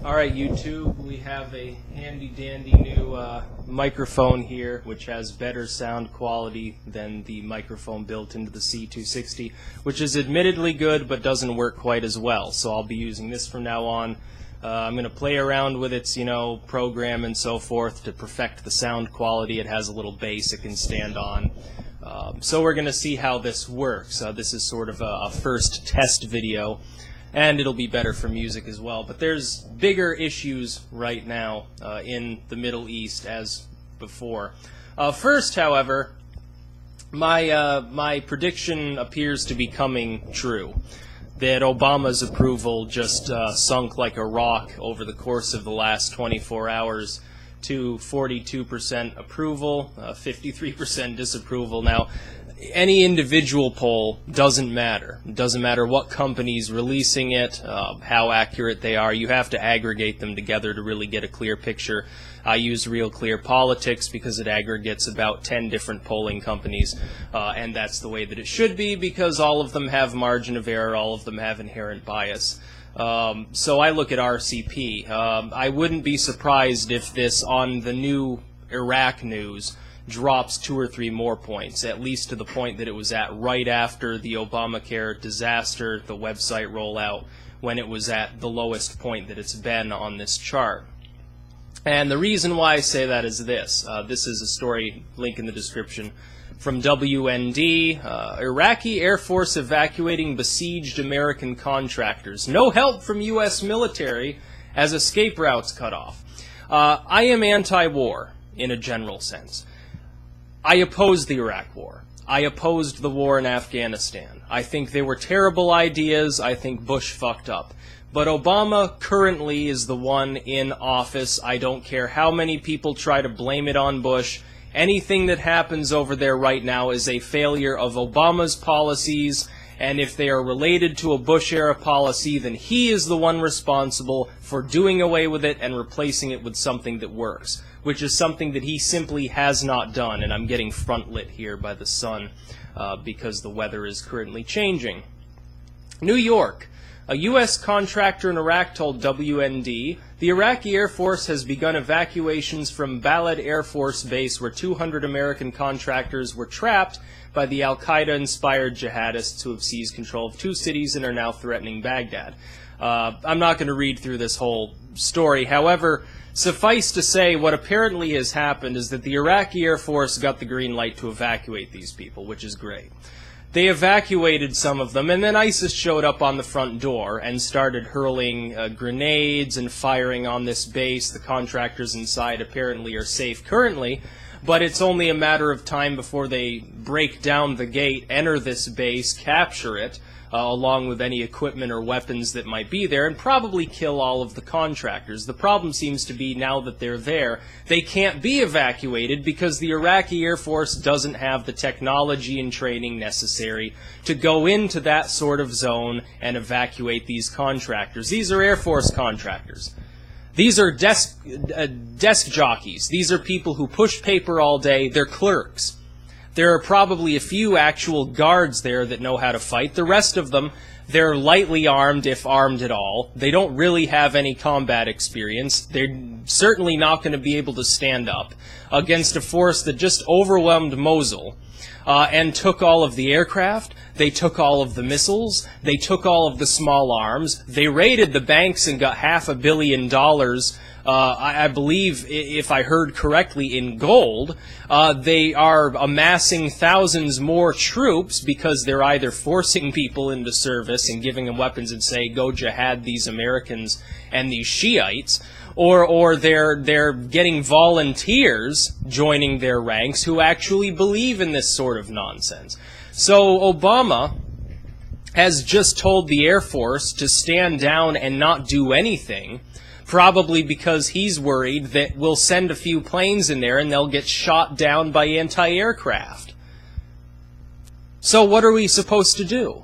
Alright YouTube, we have a handy dandy new microphone here which has better sound quality than the microphone built into the C260, which is admittedly good but doesn't work quite as well. So I'll be using this from now on. I'm going to play around with its, program and so forth to perfect the sound quality. It has a little bass it can stand on. So we're going to see how this works. This is sort of a first test video. And it'll be better for music as well. But there's bigger issues right now in the Middle East as before. First, however, my prediction appears to be coming true. That Obama's approval just sunk like a rock over the course of the last 24 hours to 42% approval, 53% disapproval. Now, any individual poll doesn't matter. It doesn't matter what company's releasing it, how accurate they are. You have to aggregate them together to really get a clear picture. I use Real Clear Politics because it aggregates about 10 different polling companies, and that's the way that it should be because all of them have margin of error, all of them have inherent bias. So I look at RCP. I wouldn't be surprised if this, on the new Iraq news, drops 2 or 3 more points, at least to the point that it was at right after the Obamacare disaster, the website rollout, when it was at the lowest point that it's been on this chart. And the reason why I say that is this. This is a story, link in the description, from WND. Iraqi Air Force evacuating besieged American contractors. No help from U.S. military as escape routes cut off. I am anti-war in a general sense. I opposed the Iraq War. I opposed the war in Afghanistan. I think they were terrible ideas. I think Bush fucked up. But Obama currently is the one in office. I don't care how many people try to blame it on Bush. Anything that happens over there right now is a failure of Obama's policies, and if they are related to a Bush-era policy, then he is the one responsible for doing away with it and replacing it with something that works, which is something that he simply has not done. And I'm getting front-lit here by the sun because the weather is currently changing. New York. A U.S. contractor in Iraq told WND, the Iraqi Air Force has begun evacuations from Balad Air Force Base where 200 American contractors were trapped by the al-Qaeda-inspired jihadists who have seized control of 2 cities and are now threatening Baghdad. I'm not going to read through this whole story. However, suffice to say, what apparently has happened is that the Iraqi Air Force got the green light to evacuate these people, which is great. They evacuated some of them, and then ISIS showed up on the front door and started hurling grenades and firing on this base. The contractors inside apparently are safe currently, but it's only a matter of time before they break down the gate, enter this base, capture it, along with any equipment or weapons that might be there, and probably kill all of the contractors. The problem seems to be now that they're there, they can't be evacuated because the Iraqi Air Force doesn't have the technology and training necessary to go into that sort of zone and evacuate these contractors. These are Air Force contractors. These are desk jockeys. These are people who push paper all day. They're clerks. There are probably a few actual guards there that know how to fight. The rest of them, they're lightly armed, if armed at all. They don't really have any combat experience. They're certainly not going to be able to stand up against a force that just overwhelmed Mosul and took all of the aircraft. They took all of the missiles. They took all of the small arms. They raided the banks and got $500 million, I believe, if I heard correctly, in gold. They are amassing thousands more troops because they're either forcing people into service and giving them weapons and say, go jihad these Americans and these Shiites, or they're getting volunteers joining their ranks who actually believe in this sort of nonsense. So Obama has just told the Air Force to stand down and not do anything, probably because he's worried that we'll send a few planes in there and they'll get shot down by anti-aircraft. So what are we supposed to do?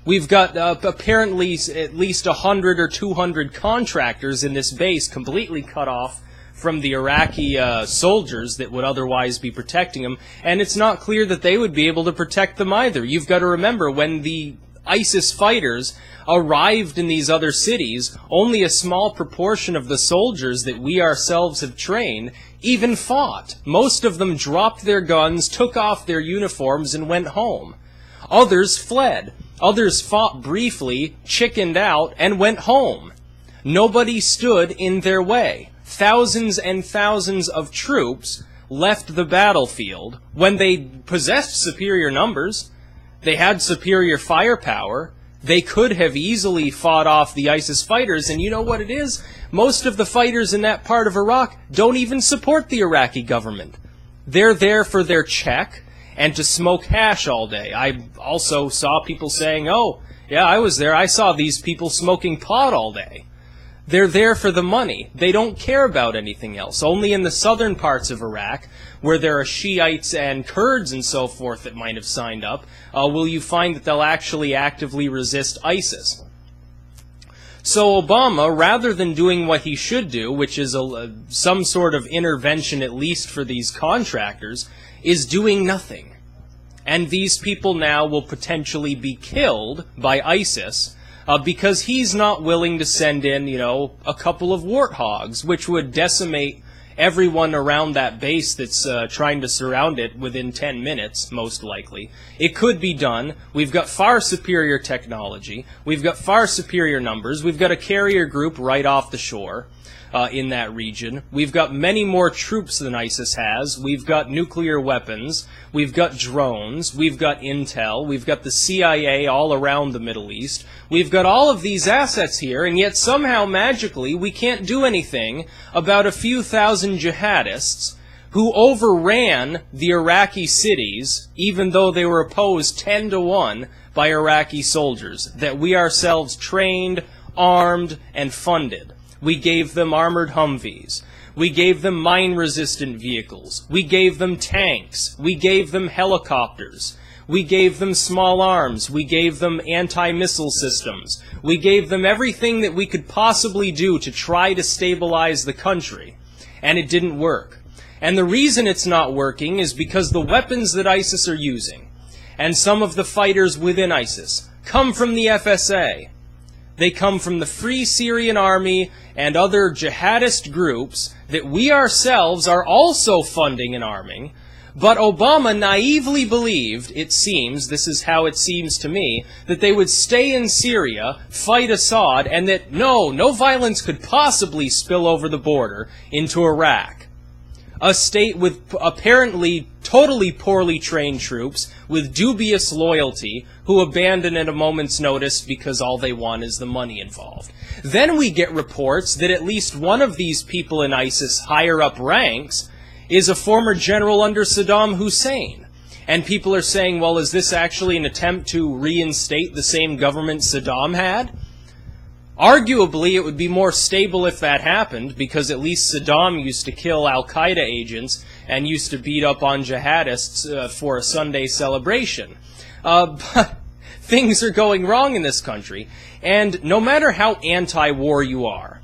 We've got apparently at least 100 or 200 contractors in this base completely cut off from the Iraqi soldiers that would otherwise be protecting them, and it's not clear that they would be able to protect them either. You've got to remember, when the ISIS fighters arrived in these other cities, only a small proportion of the soldiers that we ourselves have trained even fought. Most of them dropped their guns, took off their uniforms, and went home. Others fled. Others fought briefly, chickened out, and went home. Nobody stood in their way. Thousands and thousands of troops left the battlefield when they possessed superior numbers. They had superior firepower. They could have easily fought off the ISIS fighters, and you know what it is? Most of the fighters in that part of Iraq don't even support the Iraqi government. They're there for their check and to smoke hash all day. I also saw people saying, oh, yeah, I was there. I saw these people smoking pot all day. They're there for the money. They don't care about anything else. Only in the southern parts of Iraq, where there are Shiites and Kurds and so forth that might have signed up, will you find that they'll actually actively resist ISIS. So Obama, rather than doing what he should do, which is some sort of intervention at least for these contractors, is doing nothing. And these people now will potentially be killed by ISIS, because he's not willing to send in, a couple of warthogs, which would decimate everyone around that base that's trying to surround it within 10 minutes, most likely. It could be done. We've got far superior technology. We've got far superior numbers. We've got a carrier group right off the shore in that region. We've got many more troops than ISIS has. We've got nuclear weapons. We've got drones. We've got intel. We've got the CIA all around the Middle East. We've got all of these assets here, and yet somehow magically we can't do anything about a few thousand jihadists who overran the Iraqi cities, even though they were opposed 10-1 by Iraqi soldiers, that we ourselves trained, armed, and funded. We gave them armored Humvees. We gave them mine-resistant vehicles. We gave them tanks. We gave them helicopters. We gave them small arms. We gave them anti-missile systems. We gave them everything that we could possibly do to try to stabilize the country. And it didn't work. And the reason it's not working is because the weapons that ISIS are using, and some of the fighters within ISIS, come from the FSA. They come from the Free Syrian Army and other jihadist groups that we ourselves are also funding and arming. But Obama naively believed, it seems, this is how it seems to me, that they would stay in Syria, fight Assad, and that no violence could possibly spill over the border into Iraq. A state with apparently totally poorly trained troops with dubious loyalty who abandon at a moment's notice because all they want is the money involved. Then we get reports that at least one of these people in ISIS higher up ranks is a former general under Saddam Hussein. And people are saying, well, is this actually an attempt to reinstate the same government Saddam had? Arguably, it would be more stable if that happened, because at least Saddam used to kill al-Qaeda agents and used to beat up on jihadists for a Sunday celebration. But things are going wrong in this country, and no matter how anti-war you are,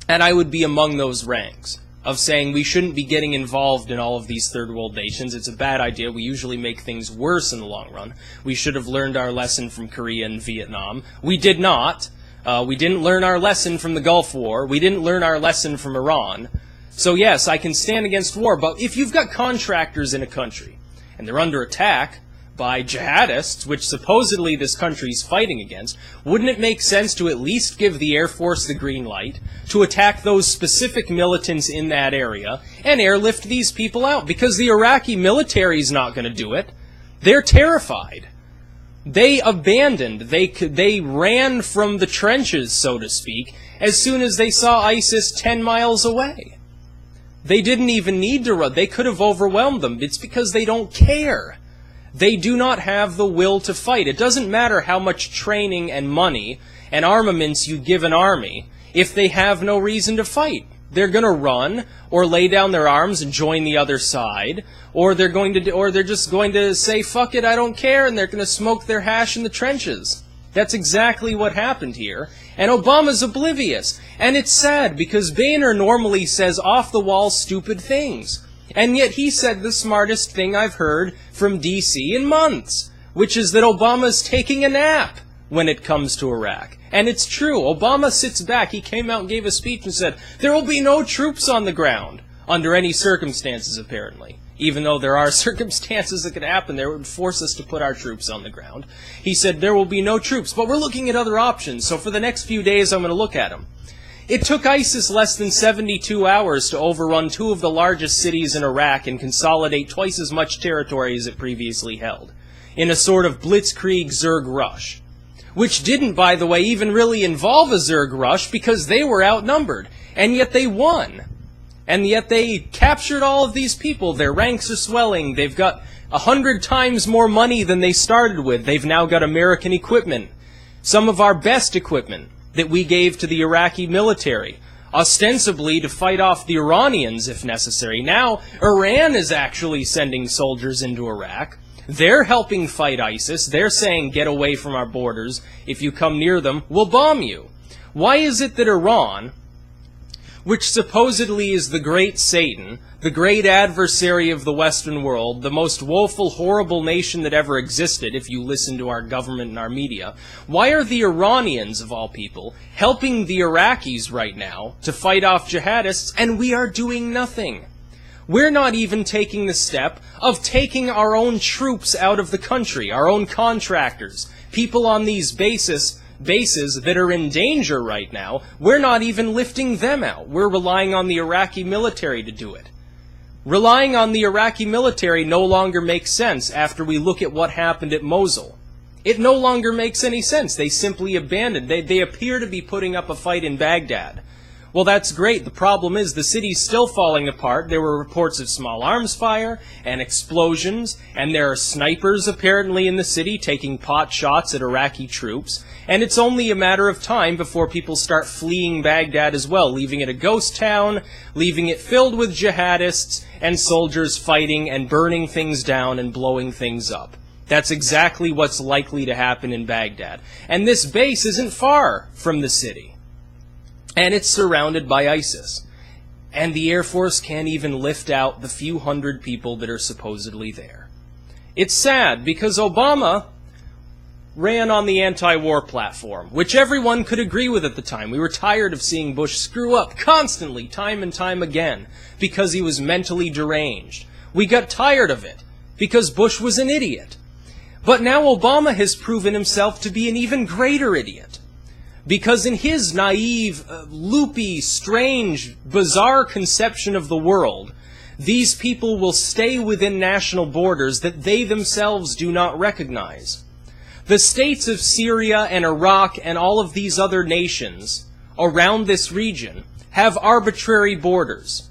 and I would be among those ranks of saying we shouldn't be getting involved in all of these third world nations. It's a bad idea. We usually make things worse in the long run. We should have learned our lesson from Korea and Vietnam. We did not. We didn't learn our lesson from the Gulf War. We didn't learn our lesson from Iran. So yes, I can stand against war, but if you've got contractors in a country, and they're under attack by jihadists, which supposedly this country's fighting against, wouldn't it make sense to at least give the Air Force the green light to attack those specific militants in that area and airlift these people out? Because the Iraqi military's not going to do it. They're terrified. They abandoned, they ran from the trenches, so to speak, as soon as they saw ISIS 10 miles away. They didn't even need to run. They could have overwhelmed them. It's because they don't care. They do not have the will to fight. It doesn't matter how much training and money and armaments you give an army if they have no reason to fight. They're going to run or lay down their arms and join the other side, or they're just going to say, fuck it, I don't care, and they're going to smoke their hash in the trenches. That's exactly what happened here, and Obama's oblivious. And it's sad, because Boehner normally says off-the-wall stupid things. And yet he said the smartest thing I've heard from D.C. in months, which is that Obama's taking a nap when it comes to Iraq. And it's true. Obama sits back. He came out and gave a speech and said, there will be no troops on the ground under any circumstances, apparently. Even though there are circumstances that could happen there would force us to put our troops on the ground. He said there will be no troops, but we're looking at other options, so for the next few days I'm going to look at them. It took ISIS less than 72 hours to overrun 2 of the largest cities in Iraq and consolidate twice as much territory as it previously held, in a sort of blitzkrieg Zerg rush. Which didn't, by the way, even really involve a Zerg rush because they were outnumbered, and yet they won. And yet they captured all of these people. Their ranks are swelling. They've got 100 times more money than they started with. They've now got American equipment. Some of our best equipment that we gave to the Iraqi military, ostensibly to fight off the Iranians if necessary. Now, Iran is actually sending soldiers into Iraq. They're helping fight ISIS. They're saying, get away from our borders. If you come near them, we'll bomb you. Why is it that Iran, which supposedly is the great Satan, the great adversary of the Western world, the most woeful, horrible nation that ever existed, if you listen to our government and our media, why are the Iranians, of all people, helping the Iraqis right now to fight off jihadists, and we are doing nothing? We're not even taking the step of taking our own troops out of the country, our own contractors, people on these bases that are in danger right now. We're not even lifting them out. We're relying on the Iraqi military to do it. Relying on the Iraqi military no longer makes sense after we look at what happened at Mosul. It no longer makes any sense. They simply abandoned. They appear to be putting up a fight in Baghdad. Well, that's great. The problem is the city's still falling apart. There were reports of small arms fire and explosions, and there are snipers apparently in the city taking pot shots at Iraqi troops. And it's only a matter of time before people start fleeing Baghdad as well, leaving it a ghost town, leaving it filled with jihadists and soldiers fighting and burning things down and blowing things up. That's exactly what's likely to happen in Baghdad. And this base isn't far from the city. And it's surrounded by ISIS. And the Air Force can't even lift out the few hundred people that are supposedly there. It's sad because Obama ran on the anti-war platform, which everyone could agree with at the time. We were tired of seeing Bush screw up constantly, time and time again, because he was mentally deranged. We got tired of it because Bush was an idiot. But now Obama has proven himself to be an even greater idiot. Because in his naive, loopy, strange, bizarre conception of the world, these people will stay within national borders that they themselves do not recognize. The states of Syria and Iraq and all of these other nations around this region have arbitrary borders.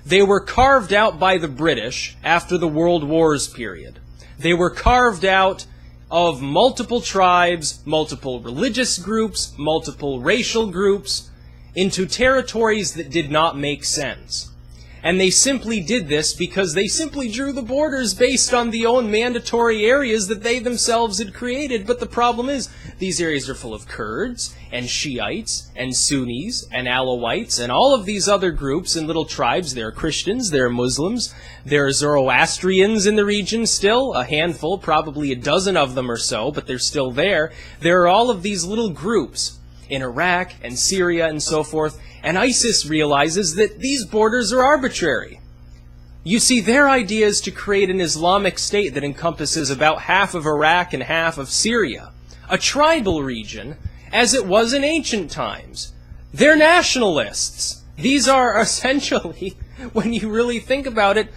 They were carved out by the British after the World Wars period. They were carved out of multiple tribes, multiple religious groups, multiple racial groups, into territories that did not make sense. And they simply did this because they simply drew the borders based on the own mandatory areas that they themselves had created. But the problem is, these areas are full of Kurds, and Shiites, and Sunnis, and Alawites, and all of these other groups and little tribes. There are Christians, there are Muslims, there are Zoroastrians in the region still, a handful, probably a dozen of them or so, but they're still there. There are all of these little groups in Iraq and Syria and so forth, and ISIS realizes that these borders are arbitrary. You see, their idea is to create an Islamic state that encompasses about half of Iraq and half of Syria, a tribal region, as it was in ancient times. They're nationalists. These are essentially, when you really think about it,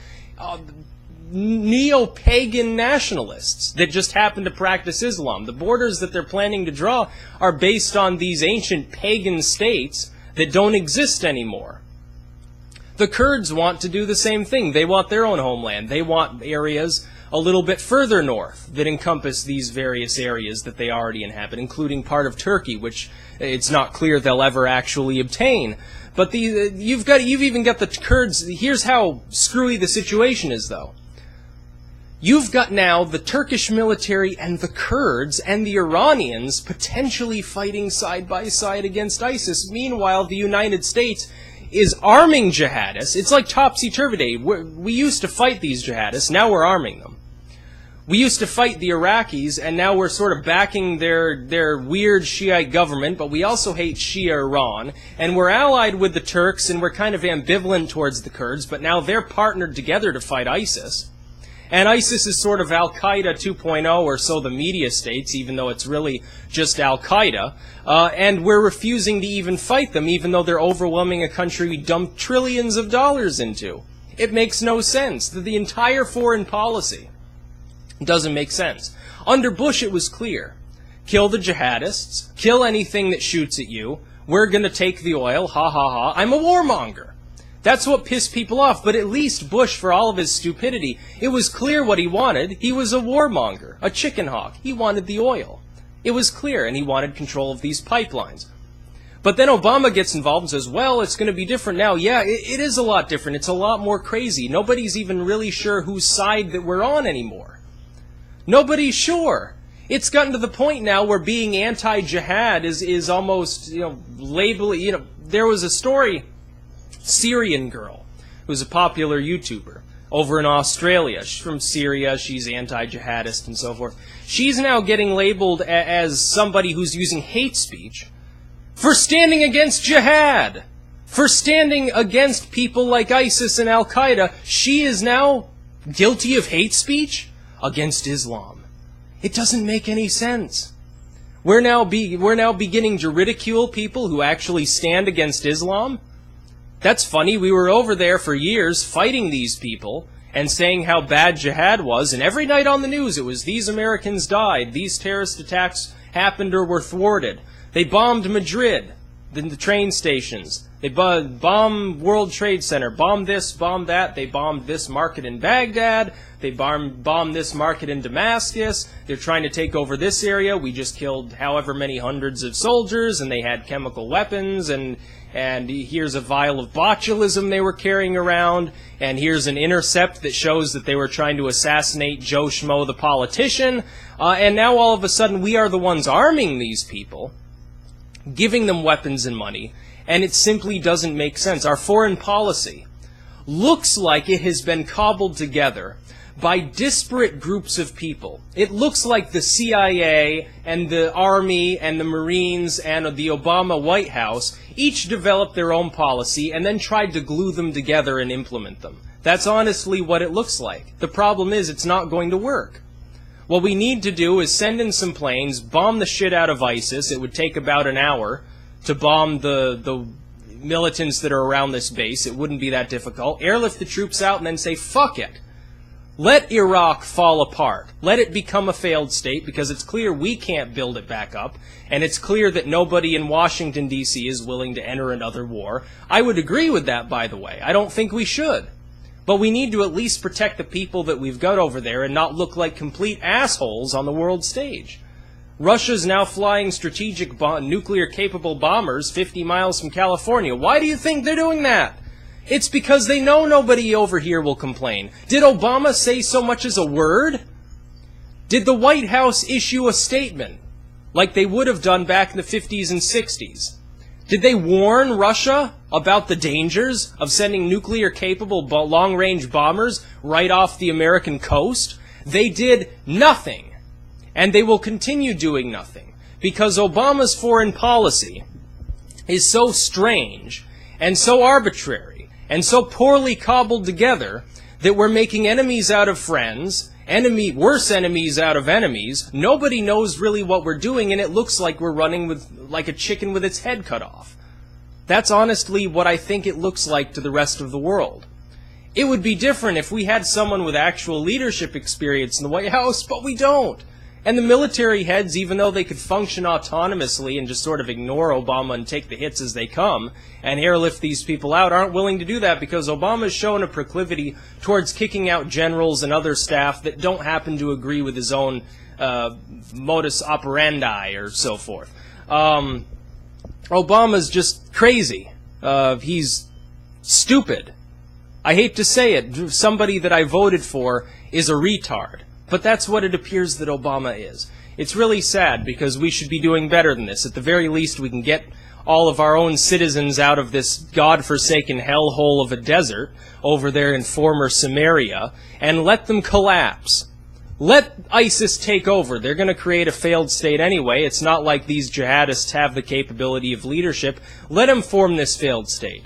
neo-pagan nationalists that just happen to practice Islam. The borders that they're planning to draw are based on these ancient pagan states that don't exist anymore. The Kurds want to do the same thing. They want their own homeland. They want areas a little bit further north that encompass these various areas that they already inhabit, including part of Turkey, which it's not clear they'll ever actually obtain. But you've even got the Kurds. Here's how screwy the situation is, though. You've got now the Turkish military and the Kurds and the Iranians potentially fighting side by side against ISIS. Meanwhile, the United States is arming jihadists. It's like topsy-turvy day. We used to fight these jihadists. Now we're arming them. We used to fight the Iraqis, and now we're sort of backing their weird Shiite government, but we also hate Shia Iran, and we're allied with the Turks, and we're kind of ambivalent towards the Kurds, but now they're partnered together to fight ISIS. And ISIS is sort of Al-Qaeda 2.0, or so the media states, even though it's really just Al-Qaeda. And we're refusing to even fight them, even though they're overwhelming a country we dumped trillions of dollars into. It makes no sense. The entire foreign policy doesn't make sense. Under Bush, it was clear. Kill the jihadists. Kill anything that shoots at you. We're going to take the oil. Ha ha ha. I'm a warmonger. That's what pissed people off. But at least Bush, for all of his stupidity, it was clear what he wanted. He was a warmonger, a chicken hawk. He wanted the oil. It was clear, and he wanted control of these pipelines. But then Obama gets involved and says, well, it's going to be different now. Yeah, it is a lot different. It's a lot more crazy. Nobody's even really sure whose side that we're on anymore. Nobody's sure. It's gotten to the point now where being anti-jihad is almost, labeling, there was a story, Syrian girl, who's a popular YouTuber over in Australia. She's from Syria, she's anti-jihadist and so forth. She's now getting labeled as somebody who's using hate speech for standing against jihad, for standing against people like ISIS and Al-Qaeda. She is now guilty of hate speech against Islam. It doesn't make any sense. We're now beginning to ridicule people who actually stand against Islam. That's funny. We were over there for years fighting these people and saying how bad jihad was, and every night on the news it was these Americans died, these terrorist attacks happened or were thwarted. They bombed Madrid, the train stations. They bombed World Trade Center, bombed this, bombed that. They bombed this market in Baghdad. They bombed this market in Damascus. They're trying to take over this area. We just killed however many hundreds of soldiers, and they had chemical weapons, and here's a vial of botulism they were carrying around, and here's an intercept that shows that they were trying to assassinate Joe Schmo the politician, and now all of a sudden we are the ones arming these people, giving them weapons and money, and it simply doesn't make sense. Our foreign policy looks like it has been cobbled together by disparate groups of people. It looks like the CIA and the Army and the Marines and the Obama White House each developed their own policy and then tried to glue them together and implement them. That's honestly what it looks like. The problem is it's not going to work. What we need to do is send in some planes, bomb the shit out of ISIS. It would take about an hour to bomb the militants that are around this base. It wouldn't be that difficult. Airlift the troops out and then say, fuck it. Let Iraq fall apart. Let it become a failed state, because it's clear we can't build it back up, and it's clear that nobody in Washington, D.C. is willing to enter another war. I would agree with that, by the way. I don't think we should. But we need to at least protect the people that we've got over there and not look like complete assholes on the world stage. Russia's now flying strategic nuclear-capable bombers 50 miles from California. Why do you think they're doing that? It's because they know nobody over here will complain. Did Obama say so much as a word? Did the White House issue a statement like they would have done back in the 50s and 60s? Did they warn Russia about the dangers of sending nuclear-capable long-range bombers right off the American coast? They did nothing, and they will continue doing nothing, because Obama's foreign policy is so strange and so arbitrary and so poorly cobbled together that we're making enemies out of friends, worse enemies out of enemies. Nobody knows really what we're doing, and it looks like we're running like a chicken with its head cut off. That's honestly what I think it looks like to the rest of the world. It would be different if we had someone with actual leadership experience in the White House, but we don't. And the military heads, even though they could function autonomously and just sort of ignore Obama and take the hits as they come and airlift these people out, aren't willing to do that because Obama's shown a proclivity towards kicking out generals and other staff that don't happen to agree with his own modus operandi or so forth. Obama's just crazy. He's stupid. I hate to say it. Somebody that I voted for is a retard. But that's what it appears that Obama is. It's really sad, because we should be doing better than this. At the very least, we can get all of our own citizens out of this godforsaken hellhole of a desert over there in former Samaria and let them collapse. Let ISIS take over. They're going to create a failed state anyway. It's not like these jihadists have the capability of leadership. Let them form this failed state.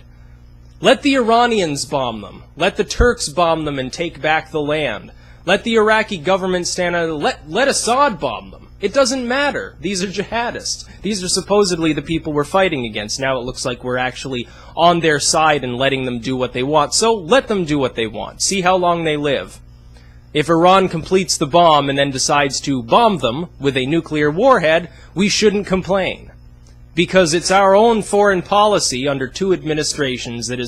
Let the Iranians bomb them. Let the Turks bomb them and take back the land. Let the Iraqi government stand out. Let Assad bomb them. It doesn't matter. These are jihadists. These are supposedly the people we're fighting against. Now it looks like we're actually on their side and letting them do what they want. So let them do what they want. See how long they live. If Iran completes the bomb and then decides to bomb them with a nuclear warhead, we shouldn't complain. Because it's our own foreign policy under two administrations that is